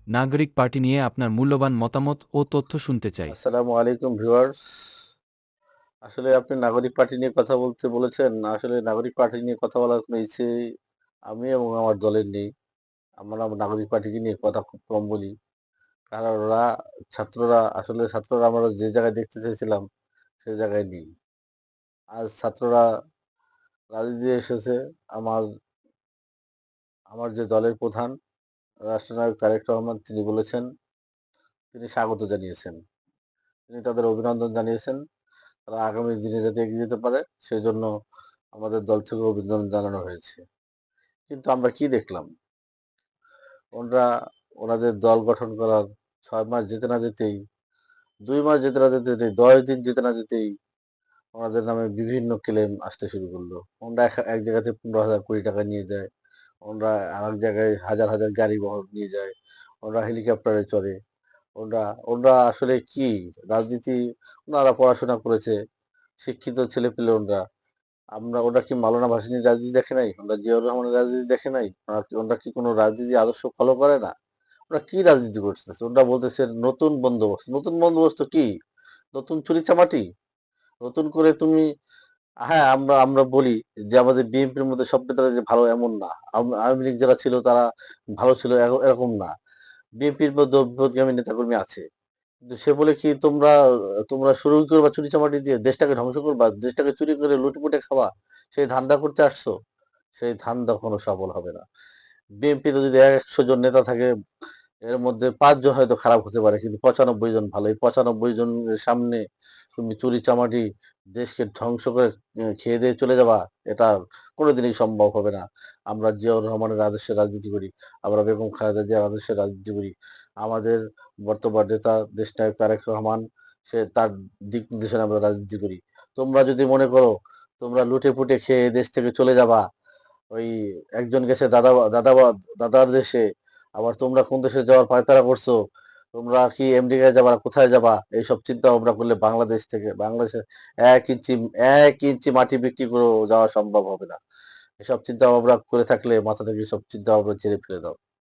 নাগরিক পার্টি নিয়ে আপনার মূল্যবান মতামত ও তথ্য শুনতে চাই। আসসালামু আলাইকুম ভিউয়ার্স। আসলে আপনি নাগরিক পার্টি নিয়ে কথা বলতে বলেছেন। আসলে নাগরিক পার্টি নিয়ে কথা বলার কোনো ইচ্ছে আমি এবং আমার দলের নেই। আমরা নাগরিক পার্টিকে নিয়ে কথা খুব কম বলি। কারণ ছাত্ররা আমরা যে জায়গায় দেখতে চেয়েছিলাম সেই জায়গায় নেই। আজ ছাত্ররা রাজনীতি এসেছে। আমার আমার যে দলের প্রধান রাষ্ট্রনায়ক তারেক রহমান তিনি বলেছেন, তিনি স্বাগত জানিয়েছেন। তিনি তাদের অভিনন্দন জানিয়েছেন। তারা আগামী দিনে যাতে এগিয়ে যেতে পারে সেজন্য আমাদের দল থেকে অভিনন্দন জানানো হয়েছে। কিন্তু আমরা কি দেখলাম? ওনরা ওনাদের দল গঠন করার ৬ মাস যেতে না যেতেই, ২ মাস যেতে না যেতেই, ১০ দিন যেতে না যেতেই ওনাদের নামে বিভিন্ন ক্লেম আসতে শুরু করলো। ওনরা এক জায়গাতে ১৫,০০০ কোটি টাকা নিয়ে যায়। ওনরা আরেক জায়গায় হাজার, হাজার গাড়ি বহর নিয়ে যায়। ওনরা হেলিকপ্টারে চড়ে। ওনরা ওনরা আসলে কি রাজনীতি ওনারা পড়াশোনা করেছে, শিক্ষিত ছেলেপেলে ওনরা। ওরা কি মাওলানা ভাসানীর রাজনীতি দেখে নাই? ওরা জিয়াউর রহমানের রাজনীতি দেখে নাই? ওরা কি কোনো রাজনীতি আদর্শ ফলো করে না? ওরা কি রাজনীতি করতেছে? ওরা বলতেছে নতুন বন্দোবস্ত। নতুন বন্দোবস্ত কি? নতুন চুরিচামাটি? নতুন করে তুমি হ্যাঁ, আমরা আমরা বলি যে আমাদের বিএনপির মধ্যে সব নেতারা যে ভালো এমন না। আওয়ামী লীগ যারা ছিল তারা ভালো ছিল এরকম না। বিএনপির মধ্যেও বিপথগামী নেতাকর্মী আছে। কিন্তু সে বলে কি তোমরা তোমরা শুরু করবা চুরিচামাটি দিয়ে দেশটাকে ধ্বংস করবা, দেশটাকে চুরি করে লুটেপুটে খাওয়া, সেই ধান্দা করতে আসছো? সেই ধান্দা কোনো সফল হবে না। বিএনপিতে যদি ১০০ জন নেতা থাকে এর মধ্যে ৫ জন হয়তো খারাপ হতে পারে কিন্তু ৯৫ জন ভালো। এই ৯৫ জনের সামনে তুমি চুরি-চামারি দেশকে ধ্বংস করে খেয়ে দিয়ে চলে যাবা, এটা কোনোদিনই সম্ভব হবে না। আমরা জিয়াউর রহমানের আদর্শে রাজনীতি করি। আমরা বেগম খালেদা জিয়ার আদর্শে রাজনীতি করি। আমাদের বর্তমান নেতা দেশনায়ক তারেক রহমান তার দিক নির্দেশনায় আমরা রাজনীতি করি। তোমরা যদি মনে করো তোমরা লুটে-পুটে খেয়ে এ দেশ থেকে চলে যাবা, ওই একজন গেছে দাদার দেশে, আবার তোমরা কোন দেশে যাওয়ার পায়তারা করছো? তোমরা কি আমেরিকায় যাবা না কোথায় যাবা? এইসব চিন্তা ভাবনা করলে বাংলাদেশে ১ ইঞ্চি ১ ইঞ্চি মাটি বিক্রি করেও যাওয়া সম্ভব হবে না। এসব চিন্তা ভাবনা করে থাকলে মাথা থেকে এসব চিন্তা ভাবনা ঝেড়ে ফেলে দাও।